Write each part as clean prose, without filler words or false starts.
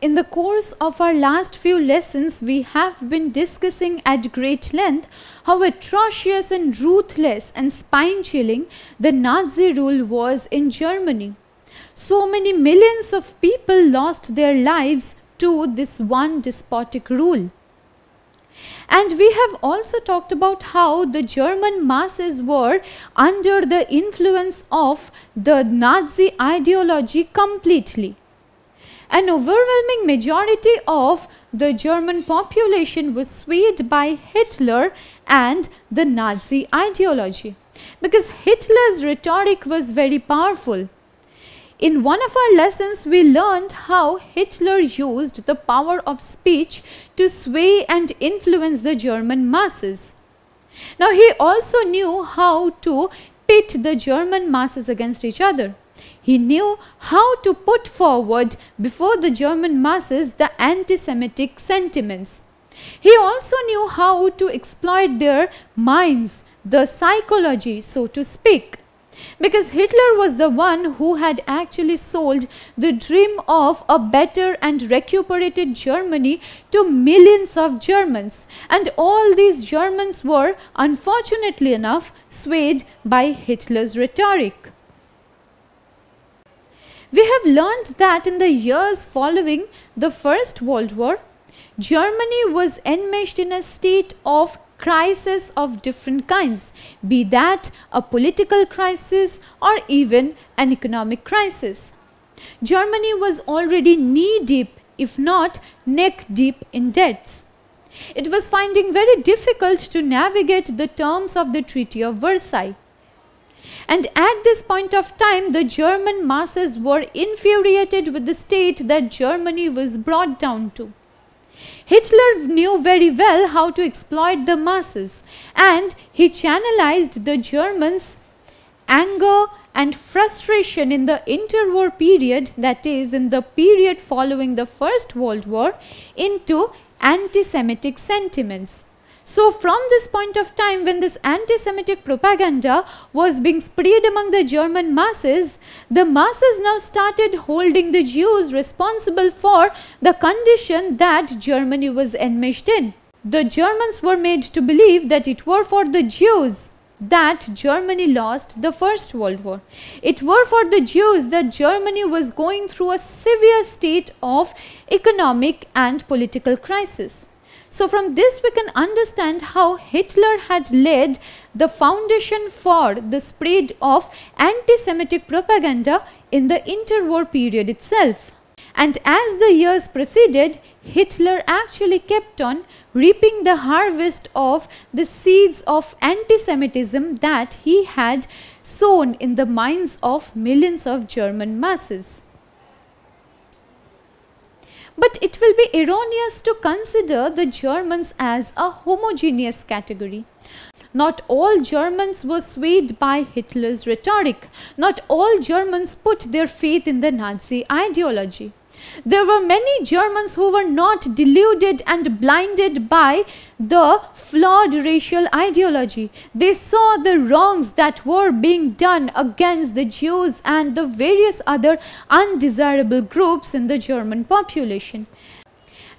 In the course of our last few lessons, we have been discussing at great length how atrocious and ruthless and spine-chilling the Nazi rule was in Germany. So many millions of people lost their lives to this one despotic rule. And we have also talked about how the German masses were under the influence of the Nazi ideology completely. An overwhelming majority of the German population was swayed by Hitler and the Nazi ideology, because Hitler's rhetoric was very powerful. In one of our lessons, we learned how Hitler used the power of speech to sway and influence the German masses. Now, he also knew how to pit the German masses against each other. He knew how to put forward before the German masses the anti-Semitic sentiments. He also knew how to exploit their minds, the psychology, so to speak. Because Hitler was the one who had actually sold the dream of a better and recuperated Germany to millions of Germans. And all these Germans were, unfortunately enough, swayed by Hitler's rhetoric. We have learned that in the years following the First World War, Germany was enmeshed in a state of crisis of different kinds, be that a political crisis or even an economic crisis. Germany was already knee-deep, if not neck-deep in debts. It was finding very difficult to navigate the terms of the Treaty of Versailles. And at this point of time, the German masses were infuriated with the state that Germany was brought down to. Hitler knew very well how to exploit the masses, and he channelized the Germans' anger and frustration in the interwar period, that is, in the period following the First World War, into anti-Semitic sentiments. So from this point of time, when this anti-Semitic propaganda was being spread among the German masses, the masses now started holding the Jews responsible for the condition that Germany was enmeshed in. The Germans were made to believe that it were for the Jews that Germany lost the First World War. It were for the Jews that Germany was going through a severe state of economic and political crisis. So from this we can understand how Hitler had laid the foundation for the spread of anti-Semitic propaganda in the interwar period itself. And as the years proceeded, Hitler actually kept on reaping the harvest of the seeds of anti-Semitism that he had sown in the minds of millions of German masses. But it will be erroneous to consider the Germans as a homogeneous category. Not all Germans were swayed by Hitler's rhetoric. Not all Germans put their faith in the Nazi ideology. There were many Germans who were not deluded and blinded by the flawed racial ideology. They saw the wrongs that were being done against the Jews and the various other undesirable groups in the German population.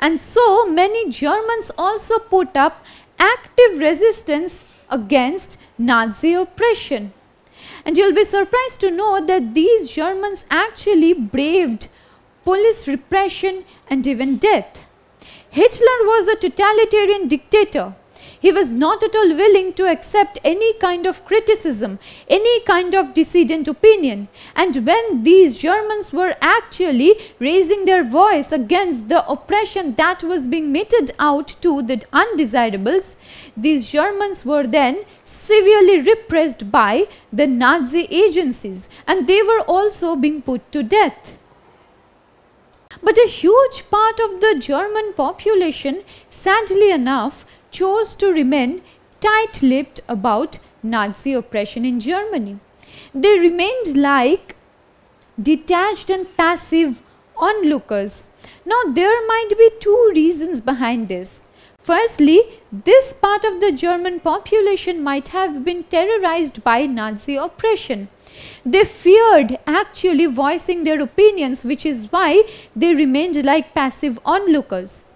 And so many Germans also put up active resistance against Nazi oppression. And you'll be surprised to know that these Germans actually braved police repression and even death. Hitler was a totalitarian dictator. He was not at all willing to accept any kind of criticism, any kind of dissident opinion. And when these Germans were actually raising their voice against the oppression that was being meted out to the undesirables, these Germans were then severely repressed by the Nazi agencies, and they were also being put to death. But a huge part of the German population, sadly enough, chose to remain tight-lipped about Nazi oppression in Germany. They remained like detached and passive onlookers. Now, there might be two reasons behind this. Firstly, this part of the German population might have been terrorized by Nazi oppression. They feared actually voicing their opinions, which is why they remained like passive onlookers.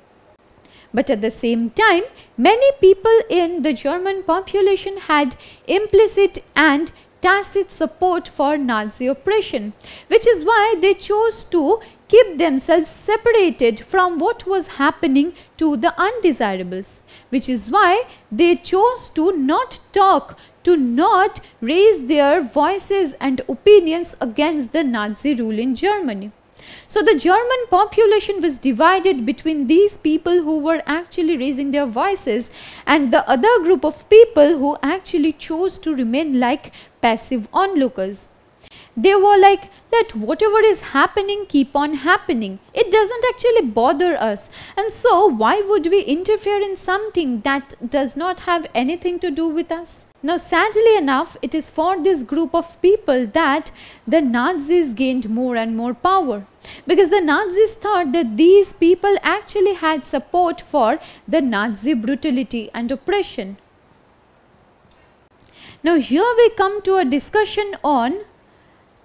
But at the same time, many people in the German population had implicit and tacit support for Nazi oppression, which is why they chose to keep themselves separated from what was happening to the undesirables, which is why they chose to not talk, to not raise their voices and opinions against the Nazi rule in Germany. So the German population was divided between these people who were actually raising their voices and the other group of people who actually chose to remain like passive onlookers. They were like, let whatever is happening keep on happening. It doesn't actually bother us. And so why would we interfere in something that does not have anything to do with us? Now sadly enough, it is for this group of people that the Nazis gained more and more power. Because the Nazis thought that these people actually had support for the Nazi brutality and oppression. Now here we come to a discussion on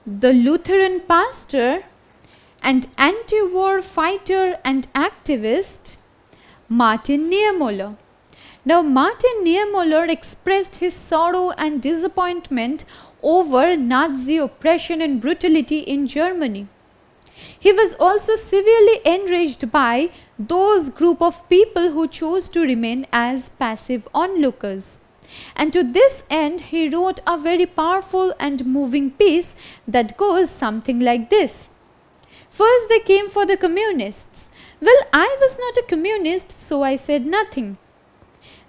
the Lutheran pastor and anti-war fighter and activist Martin Niemöller. Now Martin Niemöller expressed his sorrow and disappointment over Nazi oppression and brutality in Germany. He was also severely enraged by those group of people who chose to remain as passive onlookers. And to this end, he wrote a very powerful and moving piece that goes something like this. First they came for the communists. Well, I was not a communist, so I said nothing.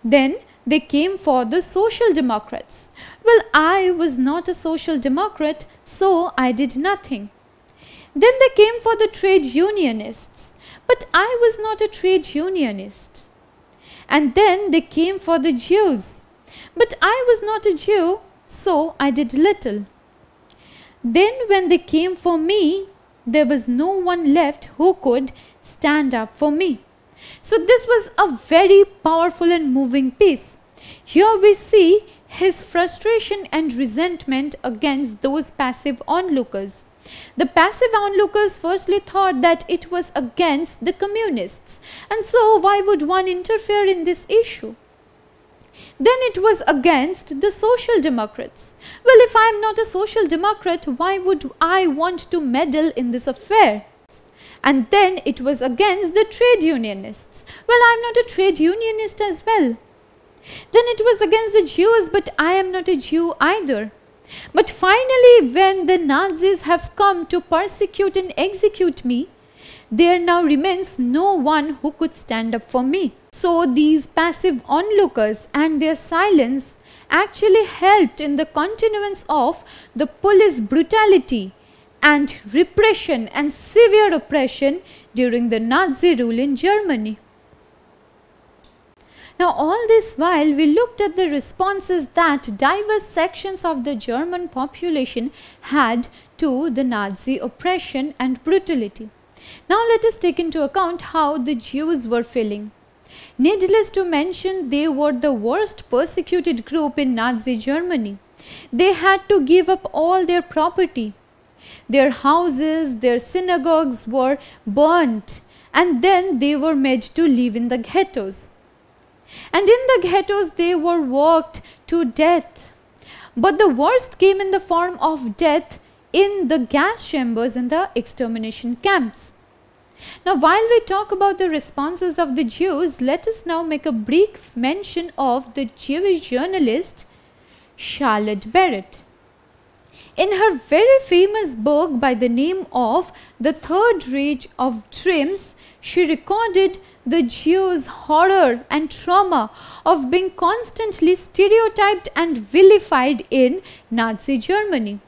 Then they came for the social democrats. Well, I was not a social democrat, so I did nothing. Then they came for the trade unionists, but I was not a trade unionist. And then they came for the Jews. But I was not a Jew, so I did little. Then when they came for me, there was no one left who could stand up for me. So this was a very powerful and moving piece. Here we see his frustration and resentment against those passive onlookers. The passive onlookers firstly thought that it was against the communists, and so why would one interfere in this issue? Then it was against the social democrats. Well, if I am not a social democrat, why would I want to meddle in this affair? And then it was against the trade unionists. Well, I am not a trade unionist as well. Then it was against the Jews, but I am not a Jew either. But finally, when the Nazis have come to persecute and execute me, there now remains no one who could stand up for me. So these passive onlookers and their silence actually helped in the continuance of the police brutality and repression and severe oppression during the Nazi rule in Germany. Now all this while we looked at the responses that diverse sections of the German population had to the Nazi oppression and brutality. Now let us take into account how the Jews were feeling. Needless to mention, they were the worst persecuted group in Nazi Germany. They had to give up all their property. Their houses, their synagogues were burnt, and then they were made to live in the ghettos. And in the ghettos they were worked to death. But the worst came in the form of death in the gas chambers and the extermination camps. Now while we talk about the responses of the Jews, let us now make a brief mention of the Jewish journalist Charlotte Barrett. In her very famous book by the name of The Third Reich of Dreams, she recorded the Jews' horror and trauma of being constantly stereotyped and vilified in Nazi Germany.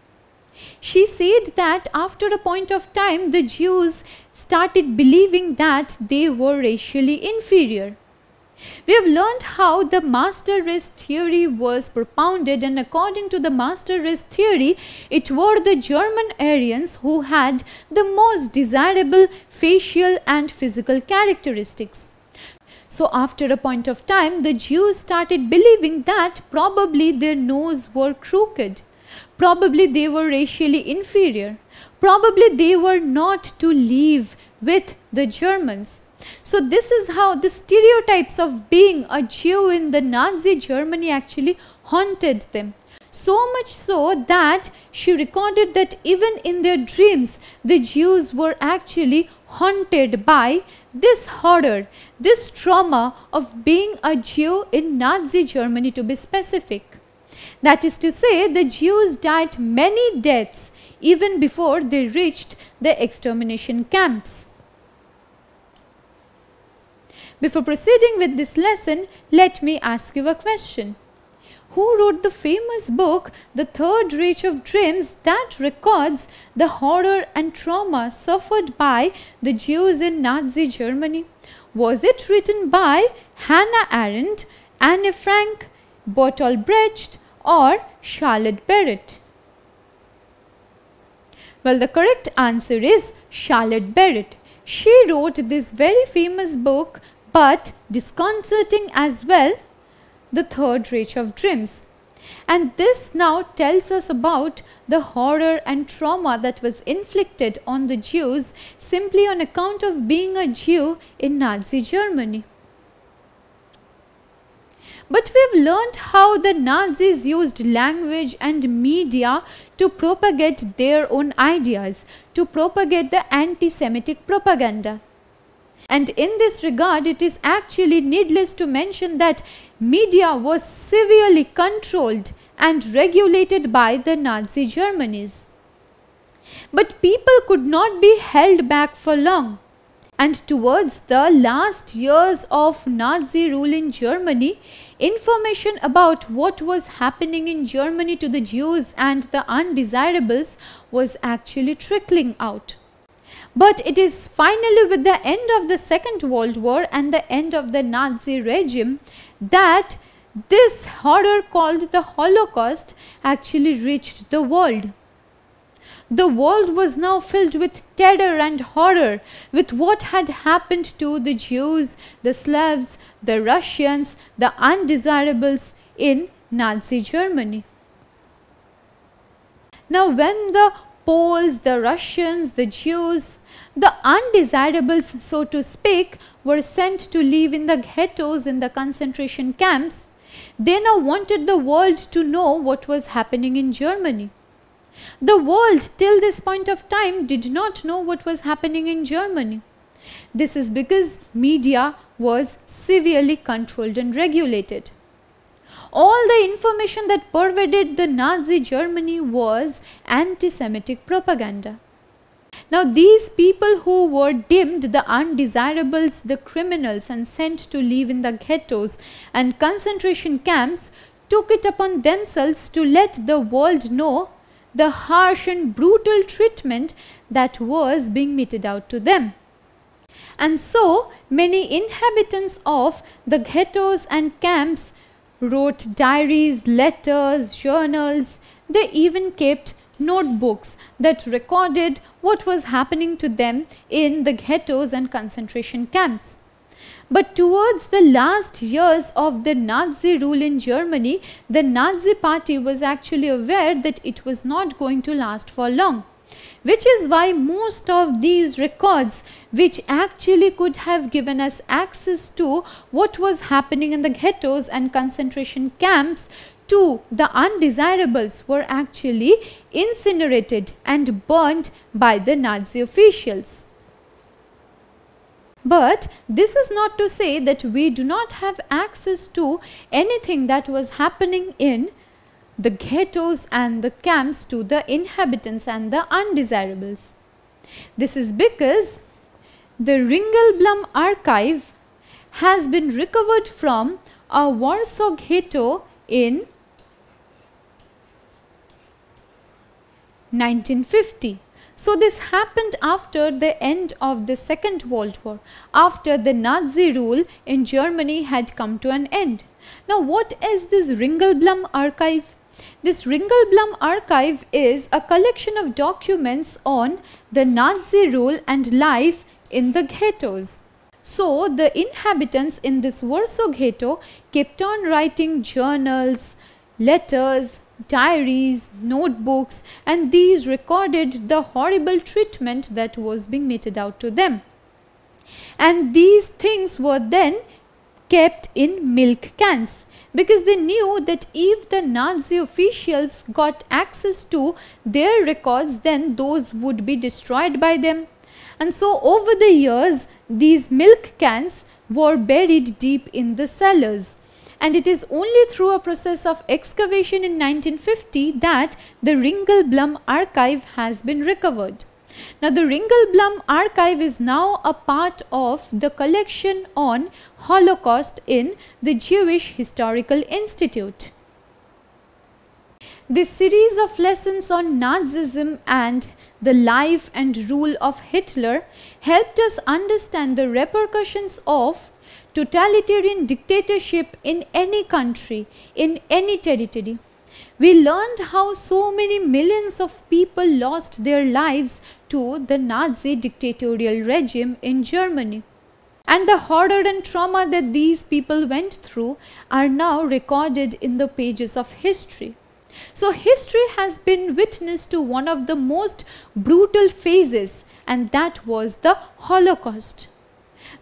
She said that after a point of time, the Jews started believing that they were racially inferior. We have learned how the master race theory was propounded, and according to the master race theory, it were the German Aryans who had the most desirable facial and physical characteristics. So after a point of time, the Jews started believing that probably their nose were crooked, Probably they were racially inferior. Probably they were not to live with the Germans. So this is how the stereotypes of being a Jew in the Nazi Germany actually haunted them. So much so that she recorded that even in their dreams, the Jews were actually haunted by this horror, this trauma of being a Jew in Nazi Germany, to be specific. That is to say, the Jews died many deaths even before they reached the extermination camps. Before proceeding with this lesson, let me ask you a question. Who wrote the famous book, The Third Reich of Dreams, that records the horror and trauma suffered by the Jews in Nazi Germany? Was it written by Hannah Arendt, Anne Frank, Bertolt Brecht, or Charlotte Barrett? Well, the correct answer is Charlotte Barrett. She wrote this very famous book, but disconcerting as well, The Third Reich of Dreams. And this now tells us about the horror and trauma that was inflicted on the Jews simply on account of being a Jew in Nazi Germany. But we've learned how the Nazis used language and media to propagate their own ideas, to propagate the anti-Semitic propaganda. And in this regard, it is actually needless to mention that media was severely controlled and regulated by the Nazi Germanies. But people could not be held back for long. And towards the last years of Nazi rule in Germany, information about what was happening in Germany to the Jews and the undesirables was actually trickling out. But it is finally with the end of the Second World War and the end of the Nazi regime that this horror called the Holocaust actually reached the world. The world was now filled with terror and horror with what had happened to the Jews, the Slavs, the Russians, the undesirables in Nazi Germany. Now, when the Poles, the Russians, the Jews, the undesirables, so to speak, were sent to live in the ghettos in the concentration camps, they now wanted the world to know what was happening in Germany. The world till this point of time did not know what was happening in Germany. This is because media was severely controlled and regulated. All the information that pervaded the Nazi Germany was anti-Semitic propaganda. Now, these people who were deemed the undesirables, the criminals, and sent to live in the ghettos and concentration camps took it upon themselves to let the world know the harsh and brutal treatment that was being meted out to them. And so, many inhabitants of the ghettos and camps wrote diaries, letters, journals. They even kept notebooks that recorded what was happening to them in the ghettos and concentration camps. But towards the last years of the Nazi rule in Germany, the Nazi party was actually aware that it was not going to last for long. Which is why most of these records, which actually could have given us access to what was happening in the ghettos and concentration camps to the undesirables, were actually incinerated and burnt by the Nazi officials. But this is not to say that we do not have access to anything that was happening in the ghettos and the camps to the inhabitants and the undesirables. This is because the Ringelblum archive has been recovered from a Warsaw ghetto in 1950. So this happened after the end of the Second World War, after the Nazi rule in Germany had come to an end. Now, what is this Ringelblum archive? This Ringelblum archive is a collection of documents on the Nazi rule and life in the ghettos. So the inhabitants in this Warsaw ghetto kept on writing journals, letters, diaries, notebooks, and these recorded the horrible treatment that was being meted out to them. And these things were then kept in milk cans, because they knew that if the Nazi officials got access to their records, then those would be destroyed by them. And so over the years, these milk cans were buried deep in the cellars. And it is only through a process of excavation in 1950 that the Ringelblum archive has been recovered. Now, the Ringelblum archive is now a part of the collection on Holocaust in the Jewish Historical Institute. This series of lessons on Nazism and the life and rule of Hitler helped us understand the repercussions of totalitarian dictatorship in any country, in any territory. We learned how so many millions of people lost their lives to the Nazi dictatorial regime in Germany. And the horror and trauma that these people went through are now recorded in the pages of history. So history has been witness to one of the most brutal phases, and that was the Holocaust.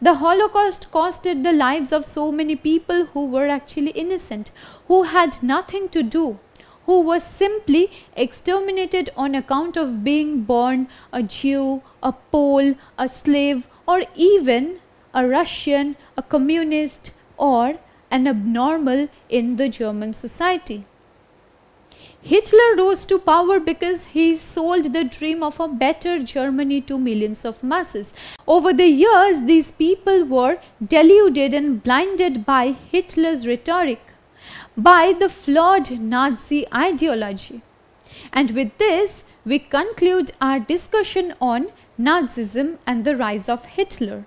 The Holocaust costed the lives of so many people who were actually innocent, who had nothing to do, who were simply exterminated on account of being born a Jew, a Pole, a slave, or even a Russian, a communist, or an abnormal in the German society. Hitler rose to power because he sold the dream of a better Germany to millions of masses. Over the years, these people were deluded and blinded by Hitler's rhetoric, by the flawed Nazi ideology. And with this, we conclude our discussion on Nazism and the rise of Hitler.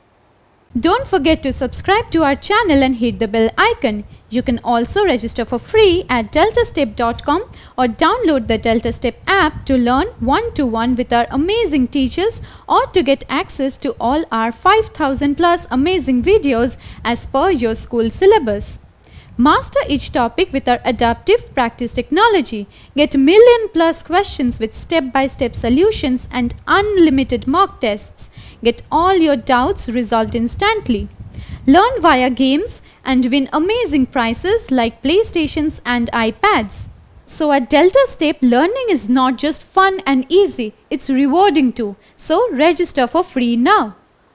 Don't forget to subscribe to our channel and hit the bell icon. You can also register for free at DeltaStep.com or download the DeltaStep app to learn one-to-one with our amazing teachers, or to get access to all our 5,000 plus amazing videos as per your school syllabus. Master each topic with our adaptive practice technology. Get million plus questions with step-by-step solutions and unlimited mock tests. Get all your doubts resolved instantly. Learn via games and win amazing prizes like PlayStations and iPads. So at DeltaStep, learning is not just fun and easy, it's rewarding too. So register for free now.